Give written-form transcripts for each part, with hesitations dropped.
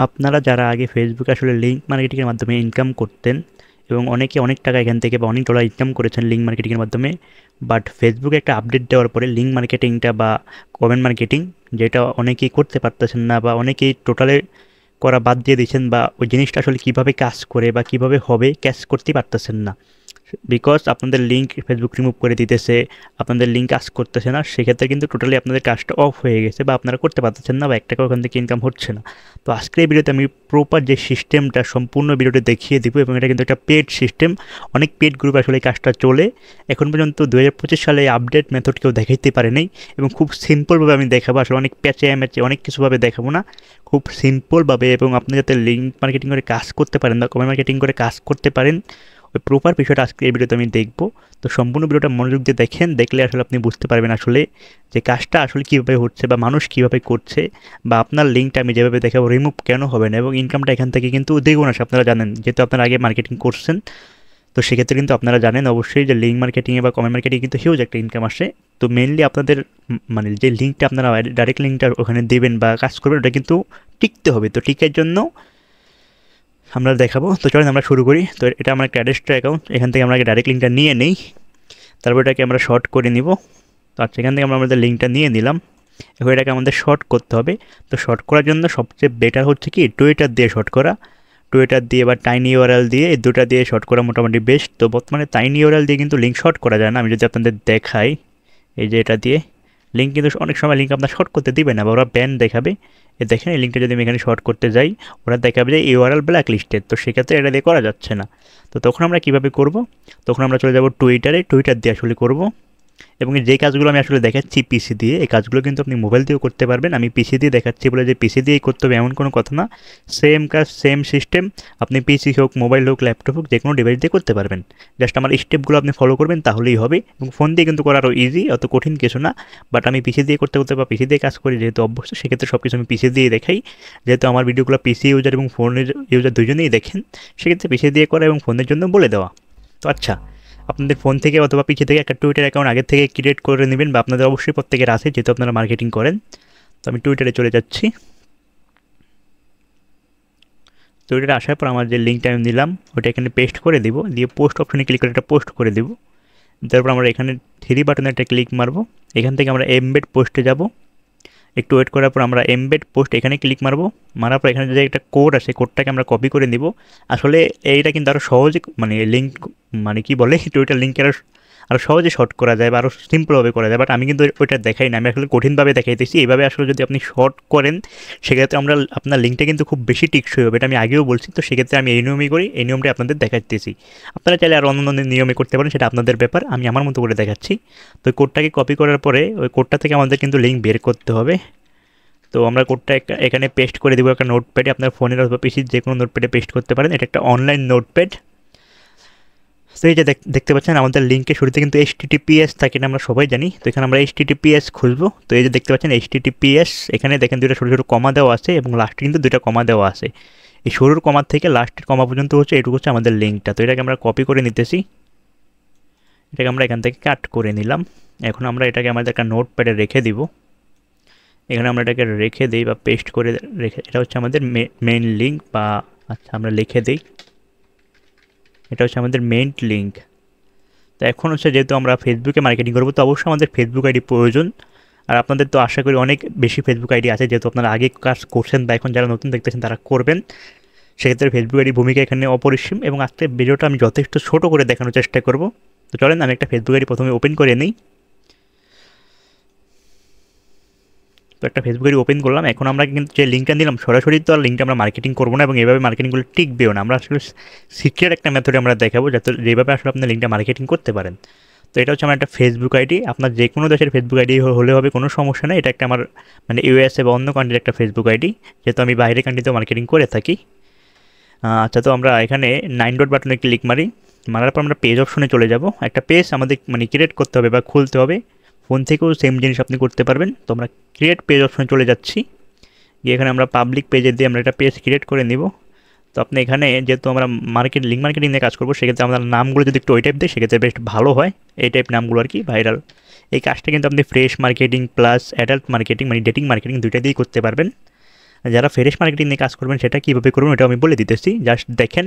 আপনারা যারা আগে ফেসবুকে আসলে লিঙ্ক মার্কেটিংয়ের মাধ্যমে ইনকাম করতেন এবং অনেকে অনেক টাকা এখান থেকে বা অনেক ডলার ইনকাম করেছেন লিঙ্ক মার্কেটিংয়ের মাধ্যমে, বাট ফেসবুকে একটা আপডেট দেওয়ার পরে লিঙ্ক মার্কেটিংটা বা কমেন্ট মার্কেটিং যেটা অনেকেই করতে পারতেছেন না বা অনেকেই টোটালে করা বাদ দিয়ে দিয়েছেন, বা ওই জিনিসটা আসলে কীভাবে কাজ করে বা কীভাবে হবে ক্যাচ করতেই পারতেছেন না, বিকজ আপনাদের লিঙ্ক ফেসবুক রিমুভ করে দিতেছে, আপনাদের লিঙ্ক কাজ করতেছে না, সেক্ষেত্রে কিন্তু টোটালি আপনাদের কাজটা অফ হয়ে গেছে বা আপনারা করতে পারতেছেন না বা 1 টাকা ওখান থেকে ইনকাম হচ্ছে না। তো আজকের এই ভিডিওতে আমি প্রপার যে সিস্টেমটা সম্পূর্ণ ভিডিওতে দেখিয়ে দিব, এবং এটা কিন্তু একটা পেড সিস্টেম। অনেক পেড গ্রুপ আসলে এই কাজটা চলে, এখন পর্যন্ত 2025 সালে এই আপডেট মেথড কেউ দেখাইতে পারে নাই, এবং খুব সিম্পলভাবে আমি দেখাবো। আসলে অনেক প্যাচে ম্যাচে অনেক কিছুভাবে দেখাবো না, খুব সিম্পলভাবে, এবং আপনি যাতে লিঙ্ক মার্কেটিং করে কাজ করতে পারেন বা কমেন্ট মার্কেটিং করে কাজ করতে পারেন, ওই প্রপার বিষয়টা আজকে এই ভিডিওতে আমি দেখব। তো সম্পূর্ণ ভিডিওটা মনোযোগ দিয়ে দেখেন, দেখলে আসলে আপনি বুঝতে পারবেন আসলে যে কাজটা আসলে কীভাবে হচ্ছে বা মানুষ কীভাবে করছে, বা আপনার লিঙ্কটা আমি যেভাবে দেখাবো রিমুভ কেন হবে না, এবং ইনকামটা এখান থেকে কিন্তু দ্বিগুণ আসে। আপনারা জানেন, যেহেতু আপনারা আগে মার্কেটিং করছেন, তো সেক্ষেত্রে কিন্তু আপনারা জানেন অবশ্যই যে লিঙ্ক মার্কেটিংয়ে বা কমেন্ট মার্কেটিংয়ে কিন্তু হিউজ একটা ইনকাম আসে। তো মেনলি আপনাদের মানে যে লিঙ্কটা আপনারা ডাইরেক্ট লিঙ্কটা ওখানে দেবেন বা কাজ করবেন, ওটা কিন্তু টিকতে হবে। তো টিকার জন্য আমরা দেখাবো। তো চলেন আমরা শুরু করি। তো এটা আমার একটা অ্যাড্রেসটা অ্যাকাউন্ট, এখান থেকে আমরা ডাইরেক্ট লিঙ্কটা নিয়ে নেই, তারপর এটাকে আমরা শর্ট করে নিব। তো আচ্ছা, এখান থেকে আমরা আমাদের লিঙ্কটা নিয়ে নিলাম, এখন এটাকে আমাদের শর্ট করতে হবে। তো শর্ট করার জন্য সবচেয়ে বেটার হচ্ছে কি টুইটার দিয়ে শর্ট করা, টুইটার দিয়ে বা টাইনি ইউআরএল দিয়ে, এই দুটা দিয়ে শর্ট করা মোটামুটি বেস্ট। তো বর্তমানে টাইনি ইউআরএল দিয়ে কিন্তু লিঙ্ক শর্ট করা যায় না। আমি যদি আপনাদের দেখাই, এই যে এটা দিয়ে লিঙ্ক, কিন্তু অনেক সময় লিঙ্ক আপনার শর্ট করতে দিবে না বা ওরা ব্যান দেখাবে। এ দেখেন, এই লিঙ্কটা যদি আমি এখানে শর্ট করতে যাই, ওরা দেখাবে যে ইউআরএল ব্ল্যাক লিস্টেড, তো সেক্ষেত্রে এটা দিয়ে করা যাচ্ছে না। তো তখন আমরা কীভাবে করব, তখন আমরা চলে যাব টুইটারে, টুইটার দিয়ে আসলে করব। এবং যে কাজগুলো আমি আসলে দেখাচ্ছি পিসি দিয়ে, এই কাজগুলো কিন্তু আপনি মোবাইল দিয়েও করতে পারবেন। আমি পিসি দিয়ে দেখাচ্ছি বলে যে পিসি দিয়েই করতে হবে এমন কোনো কথা না, সেম কাজ সেম সিস্টেম আপনি পিসি হোক, মোবাইল হোক, ল্যাপটপ হোক, যে কোনো ডিভাইস দিয়ে করতে পারবেন। জাস্ট আমার স্টেপগুলো আপনি ফলো করবেন তাহলেই হবে, এবং ফোন দিয়ে কিন্তু করা আরও ইজি, অত কঠিন কিছু না। বাট আমি পিসি দিয়ে করতে করতে বা পিসি দিয়ে কাজ করি যেহেতু অভ্যস্ত, সেক্ষেত্রে সব কিছু আমি পিসি দিয়ে দেখাই। যেহেতু আমার ভিডিওগুলো পিসি ইউজার এবং ফোনের ইউজার দুজনেই দেখেন, সেক্ষেত্রে পিসি দিয়ে করা এবং ফোনের জন্য বলে দেওয়া। তো আচ্ছা, আপনাদের ফোন থেকে অথবা পিছে থেকে একটা টুইটার অ্যাকাউন্ট আগে থেকে ক্রিয়েট করে নেবেন, বা আপনাদের অবশ্যই প্রত্যেকের আছে যেহেতু আপনারা মার্কেটিং করেন। তো আমি টুইটারে চলে যাচ্ছি। টুইটারে আসার পর আমার যে লিঙ্কটা আমি নিলাম ওটা এখানে পেস্ট করে দিব, দিয়ে পোস্ট অপশনে ক্লিক করে এটা পোস্ট করে দিব। তারপর আমরা এখানে 3 বাটনে একটা ক্লিক মারবো, এখান থেকে আমরা এমবেড পোস্টে যাব। একটু ওয়েট করার পর আমরা এমবেড পোস্ট এখানে ক্লিক মারবো, মারার পর এখানে যে একটা কোড আছে কোডটাকে আমরা কপি করে নিব। আসলে এইটা কিন্তু আরও সহজে মানে লিঙ্ক মানে কি বলে টুইটার লিঙ্কের আরও সহজে শর্ট করা যায় বা আরও সিম্পলভাবে করা যায়, বাট আমি কিন্তু ওইটা দেখাই না, আমি আসলে কঠিনভাবে দেখাইতেছি। এইভাবে আসলে যদি আপনি শর্ট করেন, সেক্ষেত্রে আমরা আপনার লিঙ্কটা কিন্তু খুব বেশি টিকসই হবে, এটা আমি আগেও বলছি। তো সেক্ষেত্রে আমি এই নিয়মই করি, এই নিয়মটা আপনাদের দেখাইতেছি। আপনারা চাইলে আর অন্য নিয়মে করতে পারেন, সেটা আপনাদের ব্যাপার, আমি আমার মতো করে দেখাচ্ছি। তো কোডটাকে কপি করার পরে ওই কোডটা থেকে আমাদের কিন্তু লিঙ্ক বের করতে হবে। তো আমরা কোডটা এখানে পেস্ট করে দেবো একটা নোটপ্যাডে, আপনার ফোনের অথবা পিসির যে কোনো নোটপ্যাডে পেস্ট করতে পারেন। এটা একটা অনলাইন নোটপ্যাড। তো এই যে দেখতে পাচ্ছেন আমাদের লিঙ্কের শুরুতে কিন্তু HTTPS থাকে, আমরা সবাই জানি। তো এখানে আমরা HTTPS খুঁজবো। তো এই যে দেখতে পাচ্ছেন HTTPS, এখানে দেখেন দুইটা ছোটো ছোটো কমা দেওয়া আছে, এবং লাস্টে কিন্তু দুইটা কমা দেওয়া আছে। এই শুরুর কমা থেকে লাস্টের কমা পর্যন্ত হচ্ছে এটুকু হচ্ছে আমাদের লিঙ্কটা। তো এটাকে আমরা কপি করে নিতেছি, এটাকে আমরা এখান থেকে কাট করে নিলাম। এখন আমরা এটাকে আমাদের একটা নোটপ্যাডে রেখে দিব, এখানে আমরা এটাকে রেখে দিই বা পেস্ট করে রেখে, এটা হচ্ছে আমাদের মেইন লিঙ্ক, বা আচ্ছা আমরা লিখে দিই, এটা হচ্ছে আমাদের মেইন লিঙ্ক। তো এখন হচ্ছে যেহেতু আমরা ফেসবুকে মার্কেটিং করবো, তো অবশ্যই আমাদের ফেসবুক আইডি প্রয়োজন। আর আপনাদের তো আশা করি অনেক বেশি ফেসবুক আইডি আছে, যেহেতু আপনারা আগে কাজ করছেন বা এখন যারা নতুন দেখতেছেন তারা করবেন, সেক্ষেত্রে ফেসবুক আইডির ভূমিকা এখানে অপরিসীম। এবং আজকের ভিডিওটা আমি যথেষ্ট ছোট করে দেখানোর চেষ্টা করব। তো চলেন আমি একটা ফেসবুক আইডি প্রথমে ওপেন করে নিই। তো একটা ফেসবুক আইডি ওপেন করলাম। এখন আমরা কিন্তু যে লিঙ্কটা নিলাম, সরাসরি তো আর লিঙ্কটা আমরা মার্কেটিং করবো না, এবং এভাবে মার্কেটিংগুলো টিকবেও না। আমরা আসলে সিক্রেট একটা মেথডে আমরা দেখাবো, যাতে যেভাবে আসলে আপনার লিঙ্কটা মার্কেটিং করতে পারেন। তো এটা হচ্ছে আমার একটা ফেসবুক আইডি, আপনার যে কোনো দেশের ফেসবুক আইডি হলে হবে, কোনো সমস্যা নেই। এটা একটা আমার মানে USA বা অন্য কান্ট্রির একটা ফেসবুক আইডি, যেহেতু আমি বাইরের কান্ট্রিতেও মার্কেটিং করে থাকি। আচ্ছা, তো আমরা এখানে 9 ডট বাটনে ক্লিক মারি, মারার পর আমরা পেজ অপশনে চলে যাব। একটা পেজ আমাদের মানে ক্রিয়েট করতে হবে বা খুলতে হবে, ফোন থেকেও সেম জিনিস আপনি করতে পারবেন। তো আমরা ক্রিয়েট পেজ অপশনে চলে যাচ্ছি, গিয়ে এখানে আমরা পাবলিক পেজে দিয়ে আমরা একটা পেজ ক্রিয়েট করে নিব। তো আপনি এখানে যেহেতু আমরা লিঙ্ক মার্কেটিং নিয়ে কাজ করবো, সেক্ষেত্রে আমাদের নামগুলো যদি একটু ওই টাইপ দিই, সেক্ষেত্রে বেশ ভালো হয়, এই টাইপ নামগুলো আর কি, ভাইরাল। এই কাজটা কিন্তু আপনি fresh marketing plus adult marketing মানে ডেটিং মার্কেটিং দুইটা দিয়েই করতে পারবেন। যারা ফ্রেশ মার্কেটিং নিয়ে কাজ করবেন সেটা কীভাবে করবেন এটা আমি বলে দিতেছি, জাস্ট দেখেন।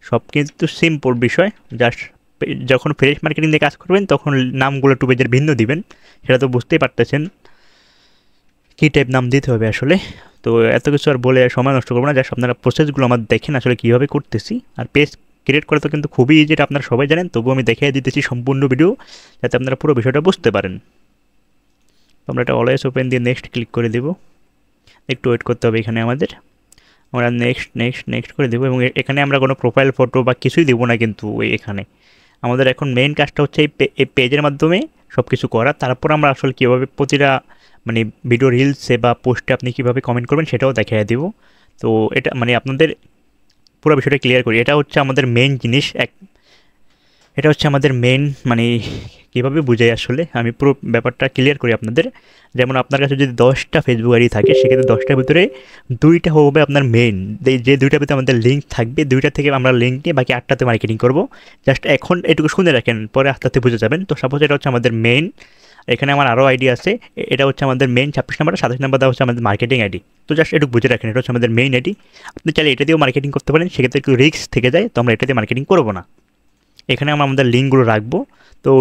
সব কিন্তু সিম্পল বিষয়। জাস্ট যখন ফ্রেশ মার্কেটিং নিয়ে কাজ করবেন তখন নামগুলো একটু পেজের ভিন্ন দিবেন, সেটা তো বুঝতেই পারতেছেন কী টাইপ নাম দিতে হবে আসলে। তো এত কিছু আর বলে সময় নষ্ট করবো না, জাস্ট আপনারা প্রসেসগুলো আমার দেখেন আসলে কীভাবে করতেছি। আর পেজ ক্রিয়েট করা তো কিন্তু খুবই ইজি, যেটা আপনারা সবাই জানেন, তবুও আমি দেখিয়ে দিতেছি সম্পূর্ণ ভিডিও, যাতে আপনারা পুরো বিষয়টা বুঝতে পারেন। তো আমরা এটা অলওয়েজ ওপেন দিয়ে নেক্সট ক্লিক করে দেবো। একটু ওয়েট করতে হবে এখানে আমাদের। আমরা নেক্সট নেক্সট নেক্সট করে দেবো, এবং এখানে আমরা কোনো প্রোফাইল ফটো বা কিছুই দেবো না কিন্তু এখানে। আমাদের এখন মেইন কাজটা হচ্ছে এই পেজের মাধ্যমে সব কিছু করা। তারপর আমরা আসলে কীভাবে প্রতিটা মানে ভিডিও রিলসে বা পোস্টে আপনি কীভাবে কমেন্ট করবেন সেটাও দেখিয়ে দেবো। তো এটা মানে আপনাদের পুরো বিষয়টা ক্লিয়ার করি। এটা হচ্ছে আমাদের মেইন জিনিস, এটা হচ্ছে আমাদের মেইন মানে কীভাবে বুঝাই আসলে, আমি পুরো ব্যাপারটা ক্লিয়ার করি আপনাদের। যেমন আপনার কাছে যদি 10টা ফেসবুক আইডি থাকে, সেক্ষেত্রে 10টার ভিতরে 2টা হবে আপনার মেইন, যে 2টার ভিতরে আমাদের লিঙ্ক থাকবে, 2টা থেকে আমরা লিঙ্ক নিয়ে বাকি 8টাতে মার্কেটিং করব। জাস্ট এখন এটুকু শুনে রাখেন, পরে আস্তে আস্তে বুঝে যাবেন। তো সাপোজ এটা হচ্ছে আমাদের মেইন, এখানে আমার আরও আইডি আছে, এটা হচ্ছে আমাদের মেইন 26 নাম্বার, 27 নাম্বারটা হচ্ছে আমাদের মার্কেটিং আইডি। তো জাস্ট এটুকু বুঝে রাখেন, এটা হচ্ছে আমাদের মেইন আইডি। আপনি চাইলে এটা দিয়েও মার্কেটিং করতে পারেন, সেক্ষেত্রে একটু রিস্ক থেকে যায়, তো আমরা এটা দিয়ে মার্কেটিং করবো না। এখানে আমরা আমাদের লিঙ্কগুলো রাখবো। তো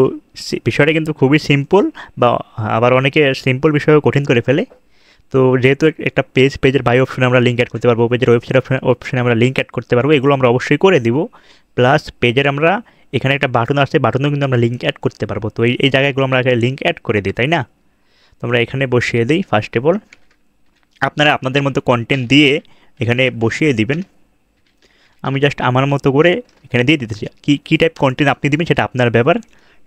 বিষয়টা কিন্তু খুবই সিম্পল, বা আবার অনেকে সিম্পল বিষয়ও কঠিন করে ফেলে। তো যেহেতু একটা পেজের বাই অপশনে আমরা লিঙ্ক অ্যাড করতে পারবো, পেজের ওয়েবসাইট অপশনে আমরা লিঙ্ক অ্যাড করতে পারবো, এগুলো আমরা অবশ্যই করে দিব। প্লাস পেজের আমরা এখানে একটা বাটন আসছে, বাটনেও কিন্তু আমরা লিঙ্ক অ্যাড করতে পারবো। তো এই জায়গাগুলো আমরা লিঙ্ক অ্যাড করে দিই, তাই না? তো আমরা এখানে বসিয়ে দিই। ফার্স্ট অফ অল আপনারা আপনাদের মতো কন্টেন্ট দিয়ে এখানে বসিয়ে দিবেন। আমি জাস্ট আমার মতো করে এখানে দিয়ে দিতেছি। কী টাইপ কন্টেন্ট আপনি দিবেন সেটা আপনার ব্যাপার,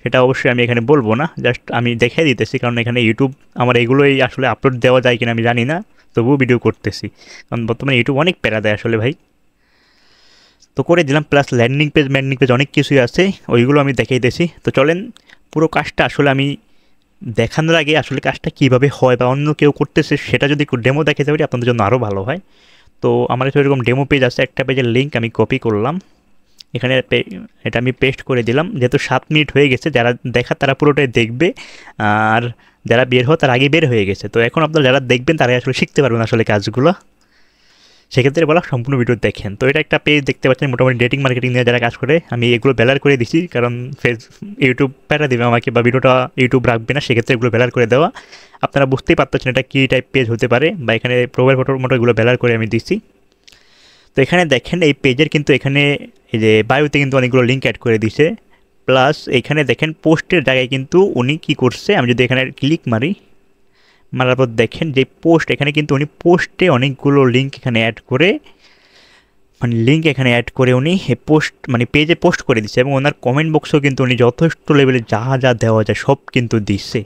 সেটা অবশ্যই আমি এখানে বলবো না, জাস্ট আমি দেখিয়ে দিতেছি। কারণ এখানে ইউটিউব আমার এগুলোই আসলে আপলোড দেওয়া যায় কিনা আমি জানি না, তবুও ভিডিও করতেছি, কারণ বর্তমানে ইউটিউব অনেক প্যারা দেয় আসলে ভাই। তো করে দিলাম। প্লাস ল্যান্ডিং পেজ অনেক কিছুই আছে, ওইগুলো আমি দেখিয়ে দিতেছি। তো চলেন পুরো কাজটা আসলে আমি দেখানোর আগে আসলে কাজটা কীভাবে হয় বা অন্য কেউ করতেছে সেটা যদি একটু ডেমো দেখাতে পারি আপনাদের জন্য আরও ভালো হয়। তো আমার কাছে এরকম ডেমো পেজ আছে, একটা পেজের লিঙ্ক আমি কপি করলাম, এখানে এটা আমি পেস্ট করে দিলাম। যেহেতু 7 মিনিট হয়ে গেছে, যারা দেখার তারা পুরোটাই দেখবে, আর যারা বের হয় তার আগে বের হয়ে গেছে। তো এখন আপনারা যারা দেখবেন তারাই আসলে শিখতে পারবেন আসলে কাজগুলো, সেক্ষেত্রে বলা সম্পূর্ণ ভিডিও দেখেন। তো এটা একটা পেজ দেখতে পাচ্ছেন, মোটামুটি ডেটিং মার্কেটিং নিয়ে যারা কাজ করে। আমি এগুলো ব্যালার করে দিচ্ছি, কারণ ইউটিউব প্যারা দেবে আমাকে, বা ভিডিওটা ইউটিউব রাখবে না, সেক্ষেত্রে এগুলো ব্যালার করে দেওয়া। আপনারা বুঝতেই পারতেছেন এটা কী টাইপ পেজ হতে পারে, বা এখানে প্রোফাইল ফটোর মতো এগুলো ব্যালার করে আমি দিচ্ছি। তো এখানে দেখেন এই পেজের কিন্তু এখানে এই যে বায়োতে কিন্তু অনেকগুলো লিঙ্ক অ্যাড করে দিছে। প্লাস এখানে দেখেন পোস্টের জায়গায় কিন্তু উনি কী করছে, আমি যদি এখানে ক্লিক মারার পর দেখেন যে পোস্ট, এখানে কিন্তু উনি পোস্টে অনেকগুলো লিঙ্ক এখানে অ্যাড করে, মানে লিঙ্ক এখানে অ্যাড করে উনি পোস্ট মানে পেজে পোস্ট করে দিচ্ছে, এবং ওনার কমেন্ট বক্সেও কিন্তু উনি যথেষ্ট লেভেলে যা যা দেওয়া যায় সব কিন্তু দিচ্ছে।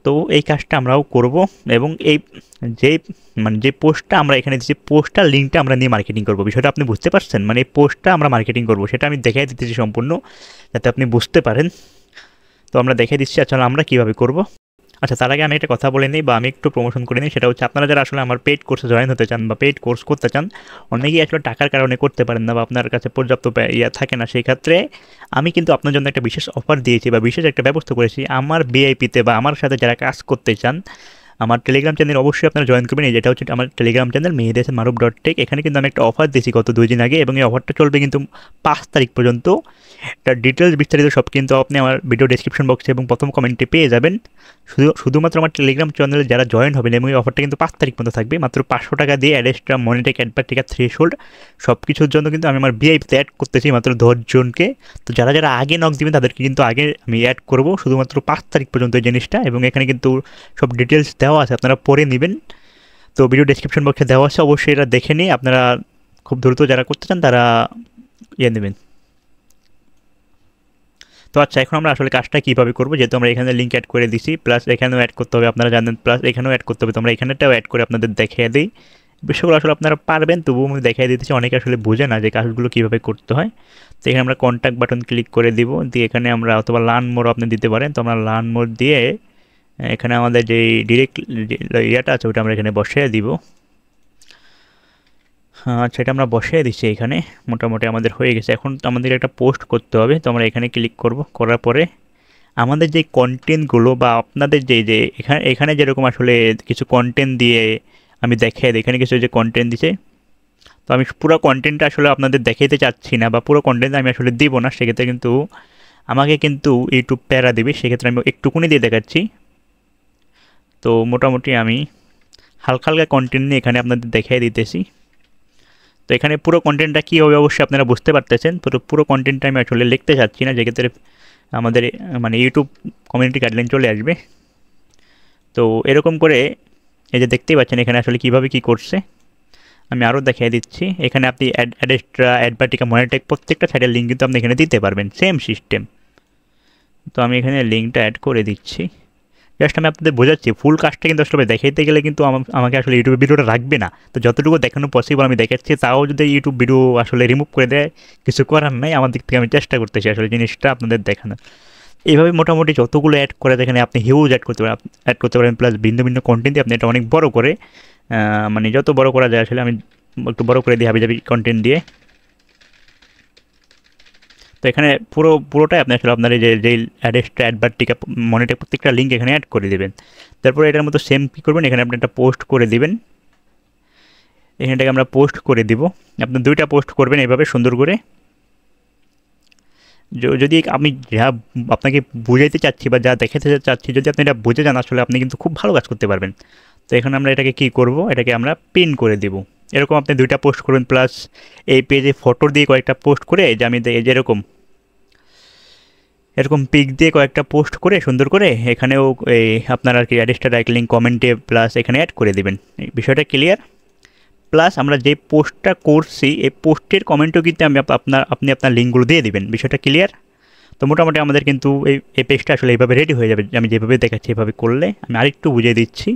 তো এই কাজটা আমরাও করব, এবং এই যে পোস্টটা আমরা এখানে দিচ্ছি, পোস্টটার লিঙ্কটা আমরা নিয়ে মার্কেটিং করব। বিষয়টা আপনি বুঝতে পারছেন? মানে এই পোস্টটা আমরা মার্কেটিং করব, সেটা আমি দেখাই দিতেছি সম্পূর্ণ, যাতে আপনি বুঝতে পারেন। তো আমরা দেখাই দিচ্ছি আসলে আমরা কীভাবে করব। আচ্ছা, তার আগে আমি একটা কথা বলে নিই, বা আমি একটু প্রমোশন করে নিই। সেটা হচ্ছে আপনারা যারা আসলে আমার পেইড কোর্সে জয়েন হতে চান বা পেইড কোর্স করতে চান, অনেকেই আসলে টাকার কারণে করতে পারেন না, বা আপনার কাছে পর্যাপ্ত থাকে না, সেই ক্ষেত্রে আমি কিন্তু আপনার জন্য একটা বিশেষ অফার দিয়েছি বা বিশেষ একটা ব্যবস্থা করেছি। আমার ভিআইপিতে বা আমার সাথে যারা কাজ করতে চান, আমার টেলিগ্রাম চ্যানেল অবশ্যই আপনারা জয়েন করবেন। যেটা হচ্ছে আমার টেলিগ্রাম চ্যানেল mehidesanmaruf.tech। এখানে কিন্তু আমি একটা অফার দিয়েছি গত 2 দিন আগে, এবং এই অফারটা চলবে কিন্তু 5 তারিখ পর্যন্ত। এটা ডিটেলস বিস্তারিত সব কিন্তু আপনি আমার ভিডিও ডেসক্রিপশন বক্সে এবং প্রথম কমেন্টে পেয়ে যাবেন। শুধুমাত্র আমার টেলিগ্রাম চ্যানেলে যারা জয়েন হবেন, এবং এই অফারটা কিন্তু 5 তারিখ পর্যন্ত থাকবে। মাত্র 500 টাকা দিয়ে অ্যাডেস্ট্রা মনিটেক অ্যাডভার্টিকা থ্রেশহোল্ড সব কিছুর জন্য কিন্তু আমি আমার ভিআইপিতে অ্যাড করতেছি মাত্র 10 জনকে। তো যারা যারা আগে নক দিবেন তাদেরকে কিন্তু আগে আমি অ্যাড করব, শুধুমাত্র 5 তারিখ পর্যন্ত এই জিনিসটা। এবং এখানে কিন্তু সব ডিটেলস দেওয়া আছে, আপনারা পরে নেবেন। তো ভিডিও ডেসক্রিপশন বক্সে দেওয়া আছে, অবশ্যই এটা দেখে নিয়ে আপনারা খুব দ্রুত যারা করতে চান তারা নেবেন। তো আচ্ছা, এখন আমরা আসলে কাজটা কীভাবে করবো, যেহেতু আমরা এখানে লিঙ্ক অ্যাড করে দিছি, প্লাস এখানেও অ্যাড করতে হবে আপনারা জানেন, প্লাস এখানেও অ্যাড করতে হবে। তো আমরা এখানেটাও অ্যাড করে আপনাদের দেখিয়ে দিই। বিষয়গুলো আসলে আপনারা পারবেন, তবুও আমি দেখিয়ে দিতেছি। অনেকে আসলে বোঝে না যে কাজগুলো কীভাবে করতে হয়। তো এখানে আমরা কন্ট্যাক্ট বাটন ক্লিক করে দিব, দিয়ে এখানে আমরা অথবা লার্ন মোর আপনি দিতে পারেন। তো আমরা লার্ন মোর দিয়ে এখানে আমাদের যে ডিরেক্ট ইয়েটা আছে ওটা আমরা এখানে বসিয়ে দিব। আচ্ছা, এটা আমরা বসিয়ে দিচ্ছি এখানে, মোটামুটি আমাদের হয়ে গেছে। এখন আমাদের একটা পোস্ট করতে হবে, তো আমরা এখানে ক্লিক করব। করার পরে আমাদের যে কন্টেন্টগুলো বা আপনাদের যে এখানে যেরকম আসলে কিছু কন্টেন্ট দিয়ে আমি দেখাই দিই, এখানে কিছু যে কন্টেন্ট দিছে। তো আমি পুরো কন্টেন্টটা আসলে আপনাদের দেখাইতে চাচ্ছি না, বা পুরো কন্টেন্ট আমি আসলে দিব না, সেক্ষেত্রে কিন্তু আমাকে কিন্তু ইউটিউব প্যারা দেবে, সেক্ষেত্রে আমি একটুকুনি দিয়ে দেখাচ্ছি। তো মোটামুটি আমি হালকা হালকা কন্টেন্ট নিয়ে এখানে আপনাদের দেখাই দিতেছি। তো এখানে পুরো কন্টেন্টটা কী হবে অবশ্যই আপনারা বুঝতে পারতেছেন। তো পুরো কন্টেন্টটা আমি আসলে লিখতে চাচ্ছি না, যেক্ষেত্রে আমাদের মানে ইউটিউব কমিউনিটি গাইডলাইন চলে আসবে। তো এরকম করে এই যে দেখতেই পাচ্ছেন এখানে আসলে কীভাবে কী করছে, আমি আরও দেখিয়ে দিচ্ছি। এখানে আপনি অ্যাডেস্ট্রা, অ্যাডভার্টিকা, মনিটেক প্রত্যেকটা সাইটের লিঙ্ক কিন্তু আপনি এখানে দিতে পারবেন, সেম সিস্টেম। তো আমি এখানে লিঙ্কটা অ্যাড করে দিচ্ছি। জাস্ট আমি আপনাদের বোঝাচ্ছি, ফুল কাজটা কিন্তু আসলে দেখাইতে গেলে কিন্তু আমাকে আসলে ইউটিউবে ভিডিওটা রাখবে না। তো যতটুকু দেখানো পসিবল আমি দেখাচ্ছি, তাও যদি ইউটিউব ভিডিও আসলে রিমুভ করে দেয়, কিছু করার নাই, আমার দিক থেকে আমি চেষ্টা করতেছি আসলে জিনিসটা আপনাদের দেখানো। এইভাবে মোটামুটি যতগুলো অ্যাড করে যেখানে আপনি হিউজ অ্যাড করতে পারেন প্লাস ভিন্ন ভিন্ন কন্টেন্ট দিয়ে আপনি এটা অনেক বড় করে, মানে যত বড় করা যায় আসলে আমি একটু বড় করে দিই হাবিজাবি কন্টেন্ট দিয়ে। তো এখানে পুরোটাই আপনি আসলে আপনার এই যে অ্যাডেস্ট্রা, অ্যাডভার্টিকা, মনিটেক প্রত্যেকটা লিঙ্ক এখানে অ্যাড করে দেবেন। তারপরে এটার মতো সেম কী করবেন, এখানে আপনি একটা পোস্ট করে দিবেন। এখানটাকে আমরা পোস্ট করে দিব, আপনি 2টা পোস্ট করবেন এইভাবে সুন্দর করে। যদি আমি যা আপনাকে বুঝাইতে চাচ্ছি বা যা দেখাতে চাচ্ছি, যদি আপনি এটা বুঝে যান আসলে আপনি কিন্তু খুব ভালো কাজ করতে পারবেন। তো এখানে আমরা এটাকে কী করব, এটাকে আমরা পিন করে দিব। এরকম আপনি 2টা পোস্ট করবেন, প্লাস এই পেজে ফটো দিয়ে কয়েকটা পোস্ট করে, যে আমি যেরকম এরকম পিক দিয়ে কয়েকটা পোস্ট করে সুন্দর করে এখানেও এই আপনার আর কি অ্যাডেস্ট্রা ডাইরেক্ট লিঙ্ক কমেন্টে প্লাস এখানে অ্যাড করে দেবেন। এই বিষয়টা ক্লিয়ার। প্লাস আমরা যে পোস্টটা করছি এই পোস্টের কমেন্টও কিন্তু আপনি আপনার লিঙ্কগুলো দিয়ে দিবেন। বিষয়টা ক্লিয়ার। তো মোটামুটি আমাদের কিন্তু এই পেজটা আসলে এইভাবে রেডি হয়ে যাবে। আমি যেভাবে দেখাচ্ছি এভাবে করলে, আমি আরেকটু বুঝিয়ে দিচ্ছি।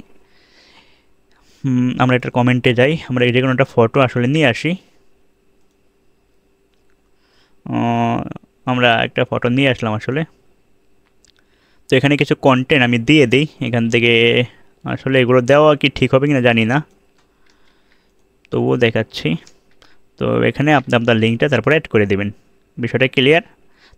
আমরা এটার কমেন্টে যাই, আমরা যে কোনো একটা ফটো আসলে নিয়ে আসি। আমরা একটা ফটো নিয়ে আসলাম আসলে। তো এখানে কিছু কন্টেন্ট আমি দিয়ে দিই এখান থেকে। আসলে এগুলো দেওয়া কি ঠিক হবে কিনা জানি না, তবুও দেখাচ্ছি। তো এখানে আপনি আপনার লিঙ্কটা তারপরে অ্যাড করে দেবেন। বিষয়টা ক্লিয়ার।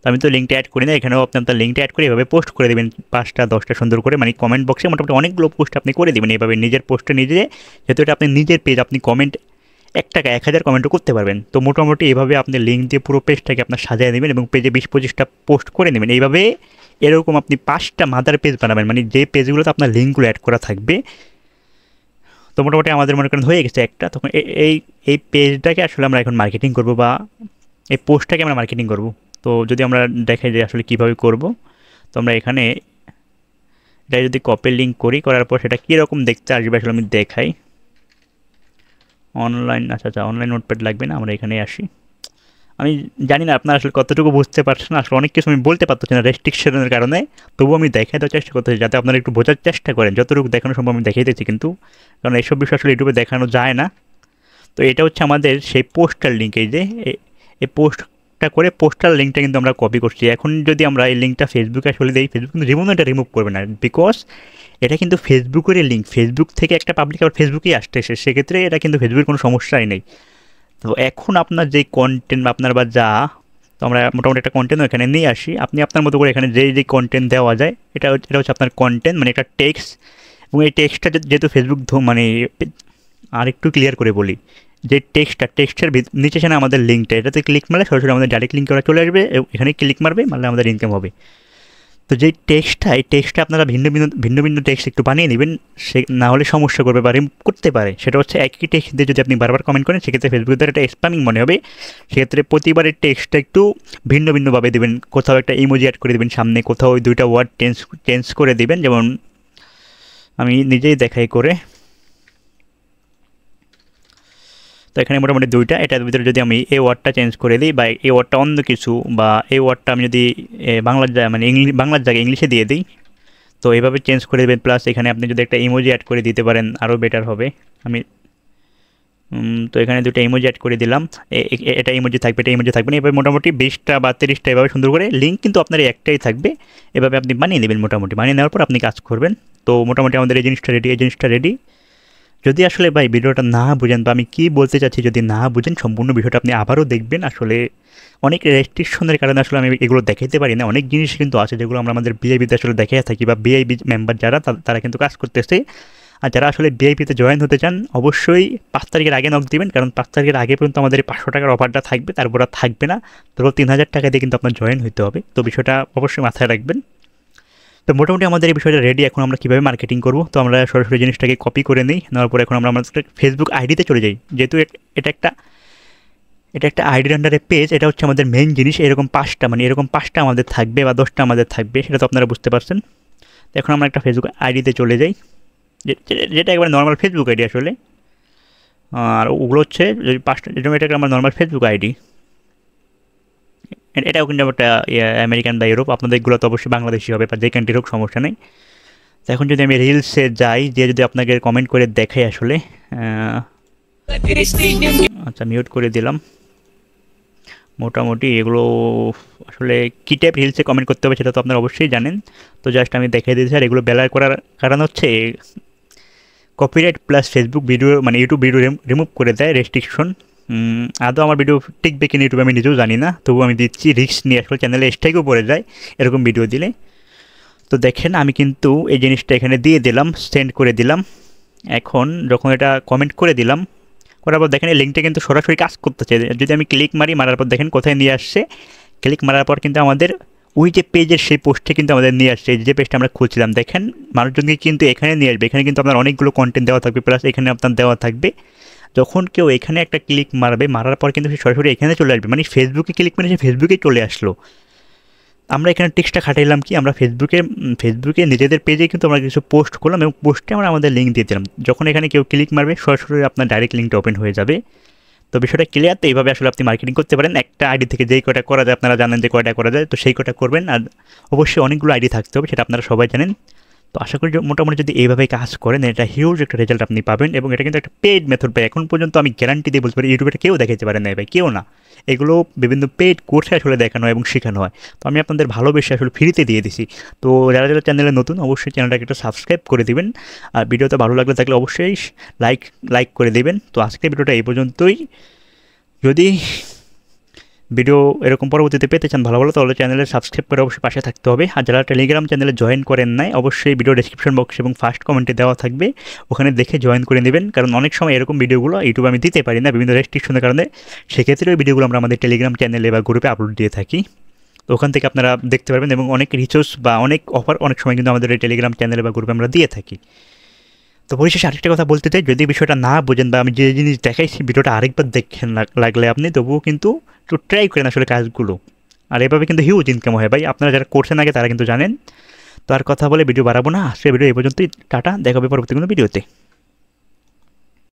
তো আমি তো লিঙ্কটা অ্যাড করি না, এখানেও আপনি আপনার লিঙ্কটা অ্যাড করে এভাবে পোস্ট করে দেবেন 5টা 10টা সুন্দর করে, মানে কমেন্ট বক্সে মোটামুটি অনেকগুলো পোস্ট আপনি করে দেবেন এইভাবে নিজের পোস্টে নিজে, যেহেতু এটা আপনি নিজের পেজ, আপনি কমেন্ট 1 টাকা 1000 কমেন্টও করতে পারবেন। তো মোটামুটি এভাবে আপনি লিঙ্ক দিয়ে পুরো পেজটাকে আপনার সাজিয়ে দেবেন এবং পেজে 20-25টা পোস্ট করে নেবেন। এইভাবে এরকম আপনি 5টা মাদার পেজ বানাবেন, মানে যে পেজগুলোতে আপনার লিঙ্কগুলো অ্যাড করা থাকবে। তো মোটামুটি আমাদের মনে করেন হয়ে গেছে একটা। তখন এই পেজটাকে আসলে আমরা এখন মার্কেটিং করব, বা এই পোস্টটাকে আমরা মার্কেটিং করব। তো যদি আমরা দেখাই যে আসলে কীভাবে করব, তো আমরা এখানে এটা যদি কপি লিঙ্ক করার পর সেটা কীরকম দেখতে আসবে আসলে আমি দেখাই। অনলাইন, আচ্ছা অনলাইন নোটপ্যাড লাগবে না, আমরা এখানে আসি। আমি জানি না আপনারা আসলে কতটুকু বুঝতে পারছেন, আসলে অনেক কিছু আমি বলতে পারতেছি না রেস্ট্রিকশনের কারণে। তবুও আমি দেখাই দেওয়ার চেষ্টা করতেছি যাতে আপনারা একটু বোঝার চেষ্টা করেন। যতটুকু দেখানো সম্ভব আমি দেখাইতেছি, কিন্তু কারণ এইসব বিষয় আসলে ইউটিউবে দেখানো যায় না। তো এটা হচ্ছে আমাদের সেই পোস্টার লিঙ্ক। এই যে এই পোস্টটা করে পোস্টার লিঙ্কটা কিন্তু আমরা কপি করছি। এখন যদি আমরা এই লিঙ্কটা ফেসবুকে আসলে দিই, ফেসবুক কিন্তু এটা রিমুভ করবে না, বিকজ এটা কিন্তু ফেসবুকেরই লিঙ্ক। ফেসবুক থেকে একটা পাবলিক আবার ফেসবুকেই আসতেছে, সেক্ষেত্রে এটা কিন্তু ফেসবুকের কোনো সমস্যাই নেই। তো এখন আপনার যেই কন্টেন্ট আপনার বা যা, তো আমরা মোটামুটি একটা কন্টেন্ট এখানে নিয়ে আসি। আপনি আপনার মতো করে এখানে যেই কন্টেন্ট দেওয়া যায়, এটা হচ্ছে আপনার কন্টেন্ট, মানে একটা টেক্সট। এবং এই টেক্সটটা যেহেতু ফেসবুক মানে আর একটু ক্লিয়ার করে বলি, যে টেক্সটের নিচে সেখানে আমাদের লিঙ্কটা, এটাতে ক্লিক মারলে সরাসরি আমাদের ডাইরেক্ট লিঙ্ক করা চলে আসবে। এখানে ক্লিক মারবে, মারলে আমাদের ইনকাম হবে। তো যেই এই টেক্সটটা আপনারা ভিন্ন ভিন্ন টেক্সট একটু বানিয়ে নেবেন, সে না হলে সমস্যা করবে বা রিমুভ করতে পারে। সেটা হচ্ছে একই টেক্সট দিয়ে যদি আপনি বারবার কমেন্ট করেন, সেক্ষেত্রে ফেসবুকের দ্বারা একটা স্প্যামিং মনে হবে। সেক্ষেত্রে প্রতিবারের টেক্সটটা একটু ভিন্নভাবে দেবেন। কোথাও একটা ইমোজি অ্যাড করে দেবেন সামনে, কোথাও ওই 2টা ওয়ার্ড চেঞ্জ করে দেবেন। যেমন আমি নিজেই দেখাই করে। তো এখানে মোটামুটি 2টা, এটার ভিতরে যদি আমি এই ওয়ার্ডটা চেঞ্জ করে দিই, বা এই ওয়ার্ডটা অন্য কিছু, বা এই ওয়ার্ডটা আমি যদি বাংলার জায়গায় ইংলিশে দিয়ে দিই, তো এইভাবে চেঞ্জ করে দেবেন। প্লাস এখানে আপনি যদি একটা ইমোজি অ্যাড করে দিতে পারেন আরও বেটার হবে। আমি তো এখানে 2টা ইমোজি অ্যাড করে দিলাম। এটা ইমোজি থাকবে, এটা ইমোজি থাকবে না। এভাবে মোটামুটি 20টা বা 30টা এভাবে সুন্দর করে লিঙ্ক কিন্তু আপনার একটাই থাকবে। এভাবে আপনি বানিয়ে নেবেন। মোটামুটি বানিয়ে নেওয়ার পর আপনি কাজ করবেন। তো মোটামুটি আমাদের এই জিনিসটা রেডি। যদি আসলে ভাই ভিডিওটা না বুঝেন, বা আমি কী বলতে চাচ্ছি যদি না বুঝেন, সম্পূর্ণ বিষয়টা আপনি আবারও দেখবেন। আসলে অনেক রেস্ট্রিকশনের কারণে আসলে আমি এগুলো দেখাইতে পারি না। অনেক জিনিস কিন্তু আছে যেগুলো আমরা আমাদের বিআইবিতে আসলে দেখাই থাকি, বা বিআইবি মেম্বার যারা তারা কিন্তু কাজ করতেছে। আর যারা আসলে ভিআইপিতে জয়েন হতে চান অবশ্যই 5 তারিখের আগে নক দিবেন, কারণ 5 তারিখের আগে পর্যন্ত আমাদের এই 500 টাকার অফারটা থাকবে, তারপর আর থাকবে না। তারপর 3000 টাকা দিয়ে কিন্তু আপনার জয়েন হতে হবে, তো বিষয়টা অবশ্যই মাথায় রাখবেন। তো মোটামুটি আমাদের এই বিষয়টা রেডি। এখন আমরা কীভাবে মার্কেটিং করবো, তো আমরা সরাসরি জিনিসটাকে কপি করে নিই, নেওয়ার পরে এখন আমরা আমাদের ফেসবুক আইডিতে চলে যাই। যেহেতু এটা একটা আইডির আন্ডারে পেজ, এটা হচ্ছে আমাদের মেইন জিনিস। এরকম 5টা মানে এরকম 5টা আমাদের থাকবে বা 10টা আমাদের থাকবে, সেটা তো আপনারা বুঝতে পারছেন। তো এখন আমরা একটা ফেসবুক আইডিতে চলে যাই, যেটা একবার নর্মাল ফেসবুক আইডি আসলে। আর ওগুলো হচ্ছে যদি 5টা, যেরকম এটা আমার নর্মাল ফেসবুক আইডি, এটাও কিন্তু একটা আমেরিকান বা ইউরোপ, আপনাদের এগুলো তো অবশ্যই বাংলাদেশি হবে বা যে কান্ট্রির হোক, সমস্যা নেই। তো এখন যদি আমি রিলসে যাই, দিয়ে যদি আপনাকে কমেন্ট করে দেখাই আসলে, আচ্ছা মিউট করে দিলাম। মোটামুটি এগুলো আসলে কী টাইপ রিলসে কমেন্ট করতে হবে সেটা তো আপনারা অবশ্যই জানেন। তো জাস্ট আমি দেখিয়ে দিয়েছি। আর এগুলো বেলার করার কারণ হচ্ছে কপিরাইট প্লাস ফেসবুক ভিডিও মানে ইউটিউব ভিডিও রিমুভ করে দেয়, রেস্ট্রিকশন। আদৌ আমার ভিডিও টিকবে কিনা ইউটিউবে আমি নিজেও জানি না, তবু আমি দিচ্ছি, রিস্ক নিয়ে আসলে চ্যানেলে স্ট্রাইকও পড়ে যায় এরকম ভিডিও দিলে। তো দেখেন আমি কিন্তু এই জিনিসটা এখানে দিয়ে দিলাম, সেন্ড করে দিলাম। এখন যখন এটা কমেন্ট করে দিলাম, করার পর দেখেন এই লিঙ্কটা কিন্তু সরাসরি কাজ করতেছে। যদি আমি ক্লিক মারি, মারার পর দেখেন কোথায় নিয়ে আসছে। ক্লিক মারার পর কিন্তু আমাদের ওই যে পেজের সেই পোস্টে কিন্তু আমাদের নিয়ে আসছে, যে পেজটা আমরা খুঁজছিলাম। দেখেন মানুষজনকে কিন্তু এখানে নিয়ে আসবে। এখানে কিন্তু আপনার অনেকগুলো কন্টেন্ট দেওয়া থাকবে, প্লাস এখানে আপনার দেওয়া থাকবে। যখন কেউ এখানে একটা ক্লিক মারবে, মারার পর কিন্তু সে সরাসরি এখানে চলে আসবে, মানে ফেসবুকে ক্লিক মানে সে ফেসবুকে চলে আসলো। আমরা এখানে টেক্সটটা খাটাইলাম কি, আমরা ফেসবুকে নিজেদের পেজে কিন্তু আমরা কিছু পোস্ট করলাম এবং পোস্টে আমরা আমাদের লিঙ্ক দিয়ে দিলাম। যখন এখানে কেউ ক্লিক মারবে, সরাসরি আপনার ডাইরেক্ট লিঙ্কটা ওপেন হয়ে যাবে। তো বিষয়টা ক্লিয়ার। তো এইভাবে আসলে আপনি মার্কেটিং করতে পারেন। একটা আইডি থেকে যেই কয়টা করা যায়, আপনারা জানেন যে কয়টা করা যায়, তো সেই কয়টা করবেন। আর অবশ্যই অনেকগুলো আইডি থাকতে হবে, সেটা আপনারা সবাই জানেন। তো আশা করি মোটামুটি যদি এইভাবে কাজ করেন, এটা হিউজ একটা রেজাল্ট আপনি পাবেন। এবং এটা কিন্তু একটা পেইড মেথড ভাই। এখন পর্যন্ত আমি গ্যারান্টি দিয়ে বলতে পারি ইউটিউবে কেউ দেখাতে পারে না ভাই, কেউ না। এগুলো বিভিন্ন পেইড কোর্সে আসলে দেখানো হয় এবং শেখানো হয়। তো আমি আপনাদের ভালোবেসে আসলে ফ্রিতে দিয়ে দিছি। তো যারা যারা চ্যানেলে নতুন, অবশ্যই চ্যানেলটাকে একটা সাবস্ক্রাইব করে দিবেন। আর ভিডিওটা ভালো লাগলে থাকলে অবশ্যই লাইক করে দিবেন। তো আজকের ভিডিওটা এই পর্যন্তই। যদি ভিডিও এরকম পরবর্তীতে পেতে চান ভালো ভালো, তাহলে চ্যানেলে সাবস্ক্রাইব করে অবশ্যই পাশে থাকতে হবে। আর যারা টেলিগ্রাম চ্যানেলে জয়েন করেন নাই, অবশ্যই ভিডিও ডেসক্রিপশন বক্স এবং ফার্স্ট কমেন্টে দেওয়া থাকবে, ওখানে দেখে জয়েন করে নেবেন। কারণ অনেক সময় এরকম ভিডিওগুলো ইউটিউবে আমি দিতে পারি না বিভিন্ন রেস্ট্রিকশনের কারণে। সেক্ষেত্রে ওই ভিডিওগুলো আমরা আমাদের টেলিগ্রাম চ্যানেলে বা গ্রুপে আপলোড দিয়ে থাকি। তো ওখান থেকে আপনারা দেখতে পারবেন এবং অনেক রিসোর্স বা অনেক অফার অনেক সময় কিন্তু আমাদের এই টেলিগ্রাম চ্যানেলে বা গ্রুপে আমরা দিয়ে থাকি। তো পরিশেষে আরেকটা কথা বলতে চাই, যদি বিষয়টা না বোঝেন বা আমি যে জিনিস দেখাইছি ভিডিওটা আরেকবার দেখেন লাগলে আপনি, তবুও কিন্তু একটু ট্রাই করেন আসলে কাজগুলো। আর এভাবে কিন্তু হিউজ ইনকাম হয় ভাই, আপনারা যারা করছেন আগে তারা কিন্তু জানেন। তো আর কথা বলে ভিডিও বাড়াবো না, আজকে ভিডিও এই পর্যন্তই। টাটা, দেখা হবে পরবর্তী কোনো ভিডিওতে।